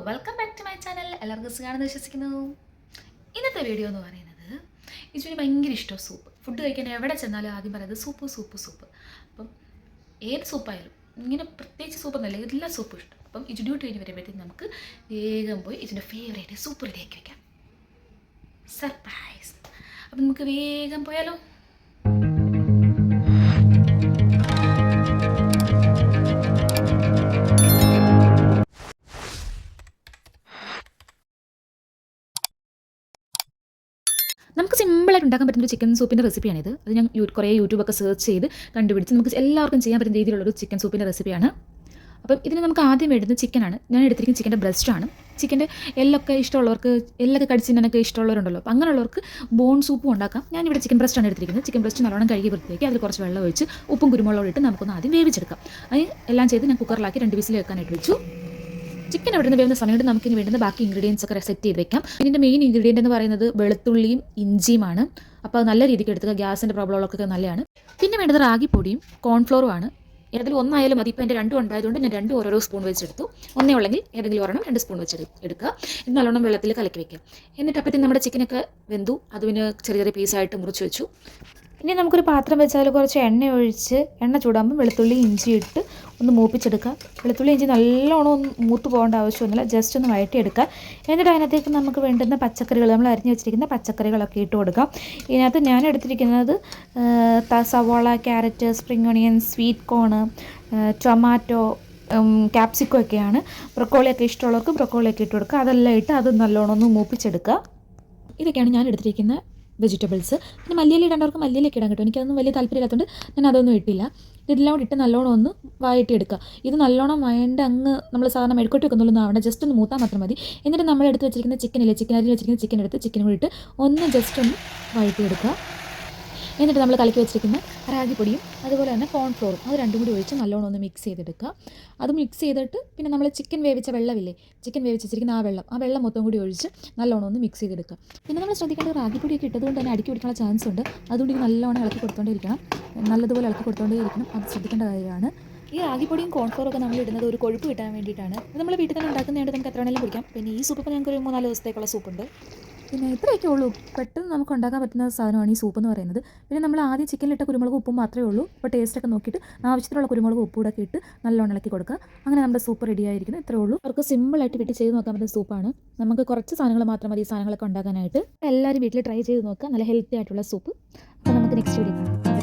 Welcome back to my channel. എല്ലാവർക്കും സുഖമാണെന്ന് വിശ്വസിക്കുന്നു. ഇന്നത്തെ വീഡിയോ എന്ന് പറയുന്നത് ഇച്ചുവിന് ഭയങ്കര ഇഷ്ടമാണ് സൂപ്പ്. ഫുഡ് കഴിക്കാൻ എവിടെ ചെന്നാലും ആദ്യം പറയുന്നത് സൂപ്പ് സൂപ്പ് സൂപ്പ്. അപ്പം ഏത് സൂപ്പായാലും ഇങ്ങനെ പ്രത്യേകിച്ച് സൂപ്പൊന്നുമല്ല, എല്ലാ സൂപ്പും ഇഷ്ടം. അപ്പം ഇജു ഡ്യൂട്ടി കഴിഞ്ഞ് വരുമ്പോഴത്തേക്കും നമുക്ക് വേഗം പോയി ഇതിൻ്റെ ഫേവറേറ്റ് സൂപ്പ് റെഡിയാക്കി വയ്ക്കാം. സർപ്രൈസ്. അപ്പം നമുക്ക് വേഗം പോയാലോ. നമുക്ക് സിമ്പിളായിട്ട് ഉണ്ടാക്കാൻ പറ്റുന്ന ഒരു ചിക്കൻ സൂപ്പിൻ്റെ റെസിപ്പിയാണിത്. അത് ഞാൻ കുറേ യൂട്യൂബൊക്കെ സെർച്ച് ചെയ്ത് കണ്ടുപിടിച്ച് നമുക്ക് എല്ലാവർക്കും ചെയ്യാൻ പറ്റുന്ന രീതിയിലുള്ളൊരു ചിക്കൻ സൂപ്പിൻ്റെ റെസിപ്പിയാണ്. അപ്പം ഇതിന് നമുക്ക് ആദ്യം വേണ്ടുന്നത് ചിക്കനാണ്. ഞാൻ എടുത്തിരിക്കുന്ന ചിക്കൻ്റെ ബ്രസ്റ്റാണ്. ചിക്കൻ്റെ എല്ലൊക്കെ ഇഷ്ടമുള്ളവർക്ക്, എല്ലൊക്കെ കടിച്ചിനൊക്കെ ഇഷ്ടമുള്ളവരുണ്ടല്ലോ, അപ്പം അങ്ങനെയുള്ളവർക്ക് ബോൺ സൂപ്പും ഉണ്ടാക്കാം. ഞാനിവിടെ ചിക്കൻ ബ്രസ്റ്റാണ് എടുത്തിരിക്കുന്നത്. ചിക്കൻ ബ്രസ്റ്റ് നല്ലോണം കഴുകി വൃത്തിയാക്കി അതിൽ കുറച്ച് വെള്ളം ഒഴിച്ച് ഉപ്പും കുരുമുളകും ഇട്ട് നമുക്കൊന്ന് ആദ്യം വേവിച്ചെടുക്കാം. അത് എല്ലാം ചെയ്ത് ഞാൻ കുക്കറിലാക്കി 2 വിസിൽ വെക്കാനായിട്ട് വെച്ചു. ചിക്കൻ അവിടെ നിന്ന് വേവുന്ന സമയത്ത് നമുക്കിനി വേണ്ടുന്ന ബാക്കി ഇൻഗ്രീഡിയൻസ് ഒക്കെ സെറ്റ് ചെയ്ത് വെക്കാം. ഇതിൻ്റെ മെയിൻ ഇൻഗ്രീഡിയൻ്റ് എന്ന് പറയുന്നത് വെളുത്തുള്ളിയും ഇഞ്ചിയുമാണ്. അപ്പോൾ അത് നല്ല രീതിക്ക് എടുത്തുക. ഗ്യാസിൻ്റെ പ്രോബ്ലമൊക്കെ നല്ലതാണ്. പിന്നെ വേണ്ടത് റാഗിപ്പൊടിയും കോൺഫ്ലോറുമാണ്. ഏതെങ്കിലും ഒന്നായാലും മതി. ഇപ്പോൾ എൻ്റെ 2 ഉണ്ടായതുകൊണ്ട് ഞാൻ 2 ഓരോ സ്പൂൺ വെച്ചെടുത്തു. ഒന്നേ ഉള്ളെങ്കിൽ ഏതെങ്കിലും ഒരെണ്ണം 2 സ്പൂൺ വെച്ച് എടുക്കുക. ഇത് നല്ലോണം വെള്ളത്തിൽ കലക്കി വയ്ക്കുക. എന്നിട്ട് അപ്പോഴത്തേക്കും നമ്മുടെ ചിക്കനൊക്കെ വെന്തു. അതിന് ചെറിയ ചെറിയ പീസായിട്ട് മുറിച്ച് വെച്ചു. ഇനി നമുക്കൊരു പാത്രം വെച്ചാൽ കുറച്ച് എണ്ണ ഒഴിച്ച് എണ്ണ ചൂടാകുമ്പോൾ വെളുത്തുള്ളി ഇഞ്ചി ഇട്ട് ഒന്ന് മൂപ്പിച്ചെടുക്കുക. വെളുത്തുള്ളി ഇഞ്ചി നല്ലോണം ഒന്ന് മൂത്ത് പോകേണ്ട ആവശ്യമൊന്നുമില്ല, ജസ്റ്റ് ഒന്ന് വഴറ്റിയെടുക്കുക. എന്നിട്ട് അതിനകത്തേക്ക് നമുക്ക് വേണ്ടുന്ന പച്ചക്കറികൾ, നമ്മൾ അരിഞ്ഞ് വെച്ചിരിക്കുന്ന പച്ചക്കറികളൊക്കെ ഇട്ട് കൊടുക്കാം. ഇതിനകത്ത് ഞാൻ എടുത്തിരിക്കുന്നത് സവോള, carrot, spring onion, sweet corn, tomato, capsicum ഒക്കെയാണ്. ബ്രൊക്കോളിയൊക്കെ ഇഷ്ടമുള്ളവർക്ക് ബ്രൊക്കോളിയൊക്കെ ഇട്ട് കൊടുക്കുക. അതെല്ലാം ഇട്ട് അത് നല്ലോണം ഒന്ന് മൂപ്പിച്ചെടുക്കുക. ഇതൊക്കെയാണ് ഞാൻ എടുത്തിരിക്കുന്ന വെജിറ്റബിൾസ്. പിന്നെ മല്ലിയില ഇടേണ്ടവർക്ക് മല്ലിയിലൊക്കെ ഇടാൻ കിട്ടും. എനിക്കതൊന്നും വലിയ താല്പര്യമില്ലാത്തതുകൊണ്ട് ഞാൻ അതൊന്നും ഇട്ടില്ല. ഇതെല്ലാം കൂടി ഇട്ട് നല്ലോണം ഒന്ന് വഴറ്റിയെടുക്കുക. ഇത് നല്ലോണം വഴണ്ട് അങ്ങ് നമ്മൾ സാധാരണ മെഴുക്കോട്ട് വെക്കുന്നുള്ളൂ ആവണ്ട, ജസ്റ്റ് ഒന്ന് മൂത്താൽ മാത്രം മതി. എന്നിട്ട് നമ്മൾ എടുത്ത് വെച്ചിരിക്കുന്ന ചിക്കനില്ലേ, ചിക്കൻ അരിഞ്ഞ് വെച്ചിരിക്കുന്ന ചിക്കൻ എടുത്ത് ചിക്കനും കൂടി ഇട്ട് ഒന്ന് ജസ്റ്റ് ഒന്ന് വഴറ്റിയെടുക്കുക. എന്നിട്ട് നമ്മൾ കലക്കി വെച്ചിരിക്കുന്ന റാഗിപ്പൊടിയും അതുപോലെ തന്നെ കോൺഫ്ലോറും അത് രണ്ടും കൂടി ഒഴിച്ച് നല്ലോണം ഒന്ന് മിക്സ് ചെയ്തെടുക്കുക. അത് മിക്സ് ചെയ്തിട്ട് പിന്നെ നമ്മൾ ചിക്കൻ വേവിച്ച വെള്ളമില്ലേ, ചിക്കൻ വേവിച്ചിരിക്കുന്ന ആ വെള്ളം മൊത്തം കൂടി ഒഴിച്ച് നല്ലോണം ഒന്ന് മിക്സ് ചെയ്തെടുക്കുക. പിന്നെ നമ്മൾ ശ്രദ്ധിക്കേണ്ടത് റാഗിപ്പൊടിയൊക്കെ ഇട്ടതുകൊണ്ട് തന്നെ അടുക്കി പിടിക്കാനുള്ള ചാൻസ് ഉണ്ട്. അതുകൊണ്ട് നല്ലോണം ഇളക്കി കൊടുത്തോണ്ടിരിക്കണം, നല്ലതുപോലെ ഇളക്കി കൊടുത്തോണ്ടേയിരിക്കണം. അത് ശ്രദ്ധിക്കേണ്ട കാര്യമാണ്. ഈ റാഗിപ്പൊടിയും കോൺഫ്ലോറും ഒക്കെ നമ്മൾ ഇടുന്നത് ഒരു കൊഴുപ്പ് കിട്ടാൻ വേണ്ടിയിട്ടാണ്. ഇത് നമ്മൾ വീട്ടിൽ തന്നെ ഉണ്ടാക്കുന്നതുകൊണ്ട് നമുക്ക് എത്ര വേണമെങ്കിലും കുടിക്കാം. പിന്നെ ഈ സൂപ്പ് ഞങ്ങൾക്ക് ഒരു 3-4 ദിവസത്തേക്കുള്ള സൂപ്പുണ്ട്. പിന്നെ ഇത്രയൊക്കെ ഉള്ളൂ. പെട്ടെന്ന് നമുക്ക് ഉണ്ടാക്കാൻ പറ്റുന്ന സാധനമാണ് ഈ സൂപ്പ് എന്ന് പറയുന്നത്. പിന്നെ നമ്മൾ ആദ്യം ചിക്കനിലിട്ട കുരുമുളക് ഉപ്പും മാത്രമേ ഉള്ളൂ. അപ്പോൾ ടേസ്റ്റൊക്കെ നോക്കിയിട്ട് ആവശ്യത്തിനുള്ള കുരുമുളക് ഉപ്പും കൂടെ ഇട്ട് നല്ലോണം ഇളക്കി കൊടുക്കുക. അങ്ങനെ നമ്മുടെ സൂപ്പ് റെഡി ആയിരിക്കുന്നു. ഇത്രേ ഉള്ളൂ. അവർക്ക് സിമ്പിളായിട്ട് വീട്ടിൽ ചെയ്ത് നോക്കാൻ പറ്റുന്ന സൂപ്പാണ്. നമുക്ക് കുറച്ച് സാധനങ്ങൾ മാത്രം മതി ഈ സാധനങ്ങളൊക്കെ ഉണ്ടാക്കാനായിട്ട്. എല്ലാവരും വീട്ടിൽ ട്രൈ ചെയ്ത് നോക്കുക. നല്ല ഹെൽത്തി ആയിട്ടുള്ള സൂപ്പ്. അപ്പോൾ നമുക്ക് നെക്സ്റ്റ് വീഡിയോ കാണാം.